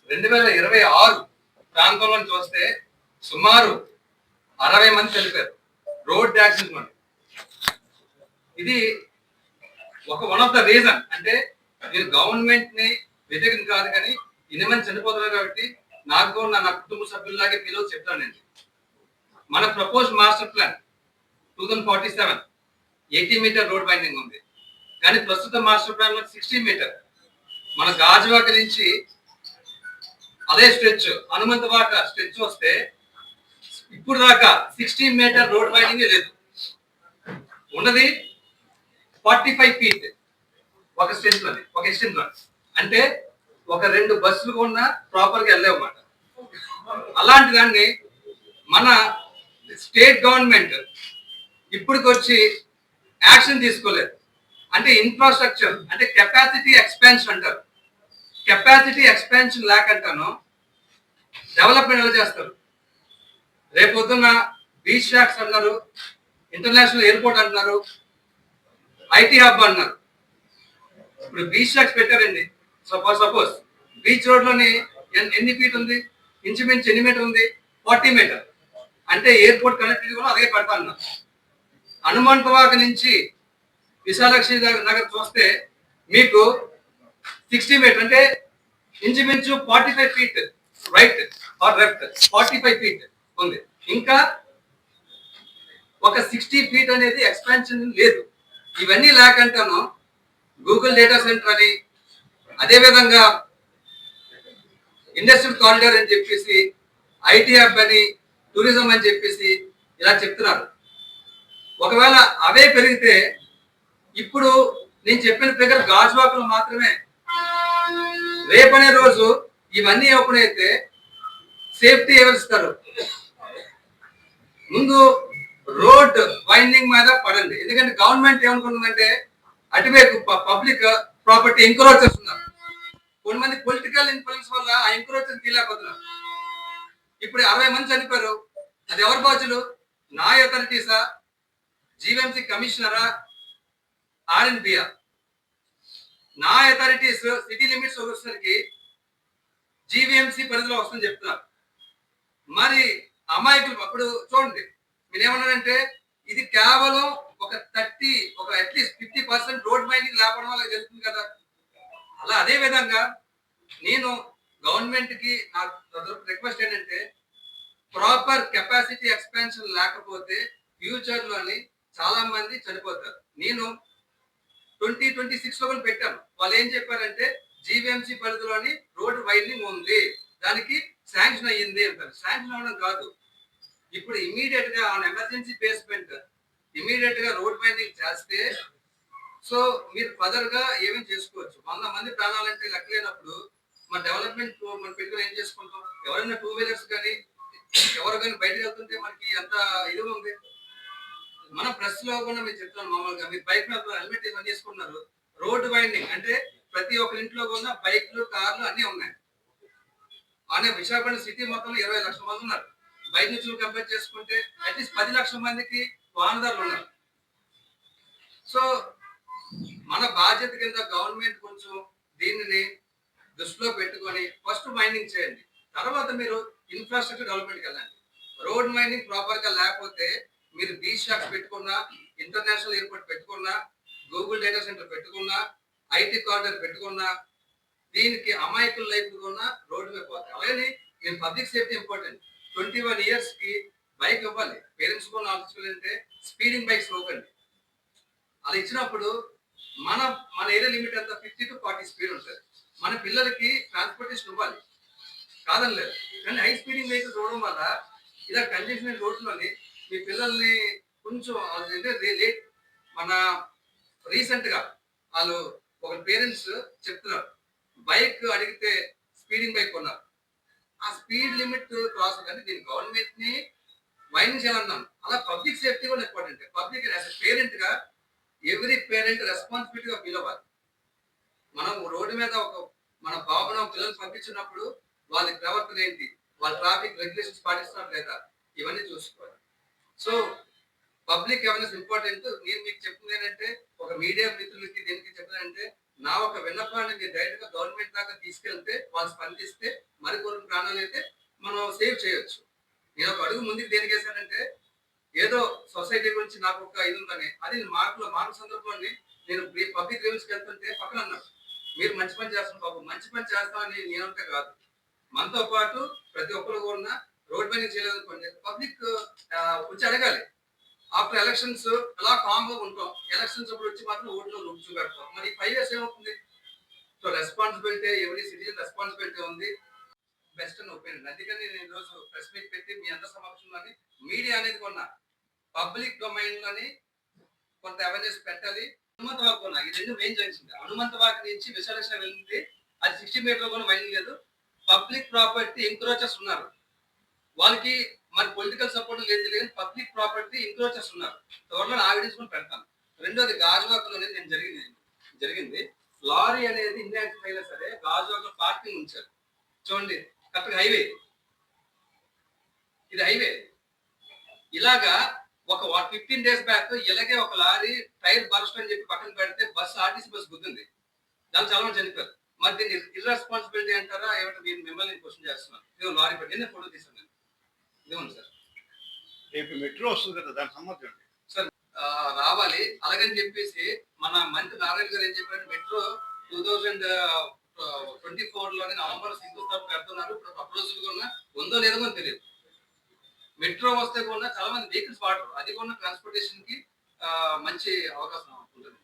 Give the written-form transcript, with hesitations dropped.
2026 ప్రాంతంలో చూస్తే సుమారు 60 మంది చనిపోయారు రోడ్ యాక్సిడెంట్. ఇది వన్ ఆఫ్ ద రీజన్. అంటే మీరు గవర్నమెంట్ ని వ్యతిరేకం కాదు, కానీ ఇన్ని మంది చనిపోతున్నారు కాబట్టి నాకు నా కుటుంబ సభ్యుల్లాగే పిలువ చెప్తాను నేను. మన propose master plan 2047 80 metre road winding ఉంది, కానీ ప్రస్తుత మాస్టర్ ప్లాన్ లో 60 మీటర్. మన గాజువాక నుంచి అదే స్ట్రెచ్ హనుమంతవాక స్ట్రెచ్ వస్తే ఇప్పుడు దాకా 60 మీటర్ రోడ్ వైండింగ్ లేదు. ఉన్నది 45 ఫీట్ ఒక స్ట్రెచ్ లోని, ఒక ఎక్స్టెంట్ లో. అంటే ఒక 2 బస్సులు కూడా ప్రాపర్ గా వెళ్ళేవన్నమాట. అలాంటి దాన్ని మన స్టేట్ గవర్నమెంట్ ఇప్పటికొచ్చి యాక్షన్ తీసుకోలేదు. అంటే ఇన్ఫ్రాస్ట్రక్చర్, అంటే కెపాసిటీ ఎక్స్పాన్షన్ అంటారు. కెపాసిటీ ఎక్స్పాన్షన్ లేకంటాను డెవలప్మెంట్ ఎలా చేస్తారు? రేపొద్దున్న బీచ్ షాక్స్ అన్నారు, ఇంటర్నేషనల్ ఎయిర్పోర్ట్ అంటున్నారు, ఐటీ హబ్ అన్నారు. ఇప్పుడు బీచ్ షాక్స్ పెట్టారండి. సపోజ్ బీచ్ రోడ్ లోని ఎన్ని ఫీట్ ఉంది? ఇంచుమించు ఎన్ని మీటర్ ఉంది? 40 మీటర్. అంటే ఎయిర్పోర్ట్ కనెక్టివిటీ కూడా అదే పెడతా అన్నారు. హనుమంతవాక నుంచి విశాలక్షి నగర్ చూస్తే మీకు 60 మీటర్, అంటే ఇంచుమించు 45 feet right are left, 45 feet ఉంది. ఇంకా ఒక 60 ఫీట్ అనేది ఎక్స్పాన్షన్ లేదు. ఇవన్నీ లేకంటాను గూగుల్ డేటా సెంటర్ అని, అదే విధంగా ఇండస్ట్రియల్ కారిడార్ అని చెప్పేసి, ఐటీ హబ్ అని, టూరిజం అని చెప్పేసి ఇలా చెప్తున్నారు. ఒకవేళ అవే పెరిగితే ఇప్పుడు నేను చెప్పిన ఫిగర్ గాజువాకలో మాత్రమే. రేపనే రోజు ఇవన్నీ ఓపెన్ అయితే సేఫ్టీ ఎవరిస్తారు? ముందు రోడ్ వైండింగ్ మీద పడండి. ఎందుకంటే గవర్నమెంట్ ఏమనుకుంటుందంటే అటువైపు పబ్లిక్ ప్రాపర్టీ ఎంకరేజ్ చేస్తున్నారు. కొంతమంది పొలిటికల్ ఇన్ఫ్లుయెన్స్ వల్ల ఆ ఎంకరేజ్ తీయలేకపోతున్నారు. ఇప్పుడు 60 మంది చనిపోయారు. అది ఎవరి బాధ్యులు? నా అథారిటీసా, జీవీఎంసీ కమిషనరా, ఆర్ఎన్బిఆ? నా అథారిటీస్ సిటీ లిమిట్స్ వచ్చేసరికి జీవీఎంసీ పరిధిలో వస్తుందని చెప్తున్నారు. మరి అమాయకులు అప్పుడు చూడండి, మీరేమన్నారంటే ఇది కేవలం ఒక అట్లీస్ట్ 50% రోడ్ మైనింగ్ లేపడం వల్ల జరుగుతుంది కదా. అలా అదే విధంగా నేను గవర్నమెంట్ కి నా రిక్వెస్ట్ ఏంటంటే, ప్రాపర్ కెపాసిటీ ఎక్స్పాన్షన్ లేకపోతే ఫ్యూచర్ లోని చాలా మంది చనిపోతారు. నేను 2026 లో పెట్టాను. వాళ్ళు ఏం చెప్పారంటే జీవీఎంసీ పరిధిలోని రోడ్ వైండింగ్ ఉంది, దానికి శాంక్షన్ అయ్యింది అంటారు. శాంక్షన్ అవ్వడం కాదు, ఇప్పుడు ఇమీడియట్ గా ఆన్ ఎమర్జెన్సీ బేస్మెంట్ ఇమీడియట్ గా రోడ్ వైండింగ్ చేస్తే సో మీరు ఫర్దర్ గా ఏమేమి చేసుకోవచ్చు. 100 మంది ప్రాణాలంటే లెక్కలేనప్పుడు మన డెవలప్మెంట్ మనం పెట్టుకుని ఏం చేసుకుంటాం? ఎవరైనా 2 వీలర్స్ కానీ ఎవరు కానీ బయటకు వెళ్తుంటే మనకి ఎంత ఇది ఉంది. మనం ప్రెస్ లో కూడా మీరు చెప్తున్నాను, మామూలుగా మీరు బైక్ మీద హెల్మెట్ ఇవన్నీ చేసుకున్నారు. రోడ్ వైండింగ్ అంటే ప్రతి ఒక్క ఇంట్లో కూడా బైక్లు, కార్లు అన్ని ఉన్నాయి. అనే విశాఖపట్నం సిటీ మొత్తంలో 20 లక్షల మంది ఉన్నారు. బయట నుంచి కంపేర్ చేసుకుంటే అట్లీస్ట్ 10 లక్షల మందికి వాహనదారులు ఉన్నారు. సో మన బాధ్యత కింద గవర్నమెంట్ కొంచెం దీనిని దృష్టిలో పెట్టుకొని ఫస్ట్ మైనింగ్ చేయండి, తర్వాత మీరు ఇన్ఫ్రాస్ట్రక్చర్ డెవలప్మెంట్కి వెళ్ళండి. రోడ్ మైనింగ్ ప్రాపర్ గా లేకపోతే మీరు బీచ్ షాక్స్ పెట్టుకున్నా, ఇంటర్నేషనల్ ఎయిర్పోర్ట్ పెట్టుకున్నా, గూగుల్ డేటా సెంటర్ పెట్టుకున్నా, ఐటీ కారిడార్ పెట్టుకున్నా, దీనికి అమాయకుల లైఫ్ కూడా రోడ్డు మీద పోతాయి. అలాగే మీరు పబ్లిక్ సేఫ్టీ ఇంపార్టెంట్. 21 ఇయర్స్ కి బైక్ ఇవ్వాలి. పేరెంట్స్ కూడా ఆలోచించాలంటే స్పీడింగ్ బైక్స్ ఇవ్వకండి. అలా ఇచ్చినప్పుడు మన ఏరియా లిమిట్ అంతా 50 to 40 స్పీడ్ ఉంటుంది. మన పిల్లలకి ట్రాన్స్పోర్టేషన్ ఇవ్వాలి, కాదని లేదు. కానీ హై స్పీడింగ్ వెహికల్స్ ఇవ్వడం వల్ల ఇలా కంజెషన్ రోడ్లోని మీ పిల్లల్ని కొంచెం లేట్. మన రీసెంట్ గా వాళ్ళు ఒక పేరెంట్స్ చెప్తున్నారు, బైక్ అడిగితే స్పీడింగ్ బైక్ కొన్నారు. ఆ స్పీడ్ లిమిట్ క్రాస్ కానీ దీని గవర్నమెంట్ ని వైన్ చేయాలన్నాను. అలా పబ్లిక్ సేఫ్టీ కూడా ఇంపార్టెంట్. పబ్లిక్ పేరెంట్ గా ఎవ్రీ పేరెంట్ రెస్పాన్సిబిలిటీగా ఫీల్ అవ్వాలి. మనం రోడ్డు మీద మన బాబును పిల్లలు పంపించినప్పుడు వాళ్ళ ప్రవర్తన ఏంటి, వాళ్ళ ట్రాఫిక్ రెగ్యులేషన్స్ పాటిస్తున్నారు లేదా, ఇవన్నీ చూసుకోవాలి. So public awareness important. నేను మీకు చెప్తుంది ఏంటంటే, ఒక మీడియా మిత్రులకి దేనికి చెప్తానంటే, నా ఒక విన్నపాన్ని మీరు డైరెక్ట్ గా గవర్నమెంట్ దాకా తీసుకెళ్తే, వాళ్ళు స్పందిస్తే మరికొన్ని ప్రాణాలైతే మనం సేవ్ చేయొచ్చు. నేను ఒక అడుగు ముందుకు దేనికేసానంటే, ఏదో సొసైటీ గురించి నాకు ఒక ఇది ఉందని, అది మార్పు సందర్భంలోని నేను పబ్లిక్ రివ్యూస్కి వెళ్తుంటే పక్కన అన్నారు, మీరు మంచి పని చేస్తున్నారు బాబు, మంచి పని చేస్తామని నేనంటే కాదు, మనతో పాటు ప్రతి ఒక్కరు కూడా రోడ్ పైన చేయలేదనుకోండి, పబ్లిక్ వచ్చి అడగాలి. ఆఫ్టర్ ఎలక్షన్స్ అలా కామ్ గా ఉంటాం, ఎలక్షన్స్ అప్పుడు వచ్చి మాత్రం ఓట్లు రుచి పెడతాం. మరి 5 years ఏమవుతుంది? సో రెస్పాన్సిబిలిటీ, ఎవరి సిటిజన్ రెస్పాన్సిబిలిటీ ఉంది. బెస్ట్ అని ఒపీనియన్. అందుకని నేను ఈరోజు ప్రెస్ మీట్ పెట్టి మీ అందరి సమక్షంలోని మీడియా అనేది కొన్న పబ్లిక్ డొమైన్ లోని కొంత అవేర్నెస్ పెట్టాలి. హనుమంతవాక్ కొన్న ఈ రెండు మెయిన్ జంక్షన్. హనుమంతవాక్ నుంచి విశాలకృష్ణ వెళ్ళింది, అది 60 మీటర్ కూడా వైండింగ్ లేదు. పబ్లిక్ ప్రాపర్టీ ఎంక్రోచర్స్ ఉన్నారు, వాళ్ళకి మన పొలిటికల్ సపోర్ట్ లేదు తెలియదు, పబ్లిక్ ప్రాపర్టీ ఎంక్రోచర్స్ ఉన్నారు. త్వరలో ఆ వీడియోస్ కూడా పెడతాను. రెండోది గాజువాకలోనే నేను జరిగింది లారీ అనేది ఇండియాక్టివ్ అయినా సరే గాజువాకలో పార్కింగ్ ఉంచారు. చూడండి, కరెక్ట్ హైవే, ఇది హైవే. ఇలాగా ఒక 15 days బ్యాక్ ఇలాగే ఒక లారీ టైర్ బర్స్ట్ అని చెప్పి పక్కన పెడితే బస్సు, ఆర్టీసీ బస్సు గుద్దింది, దాని చాలా మంది చనిపోయారు. మరి దీన్ని ఇర్రెస్పాన్సిబిలిటీ అంటారా ఏమంటే, మీరు మిమ్మల్ని క్వశ్చన్ చేస్తున్నాను. ఇది లారీ పెట్టి నేను ఫోటో తీసాను, నేను ఇదేమో సార్. రేపు మెట్రో వస్తుంది కదా, దాని సంబంధం సార్ రావాలి. అలాగని చెప్పేసి మన మంత్రి నారాయణ గారు ఏం చెప్పారు, మెట్రో 2024 లోనే నవంబర్ శంకుస్థాపన పెడుతున్నారు. ఇప్పుడు అప్రోజులు కూడా ఉందో లేదో అని తెలియదు. మెట్రో వస్తే కూడా చాలా మంది వెహికల్స్ వాడరు, అది కూడా ట్రాన్స్పోర్టేషన్ కి మంచి అవకాశం ఉంటుంది.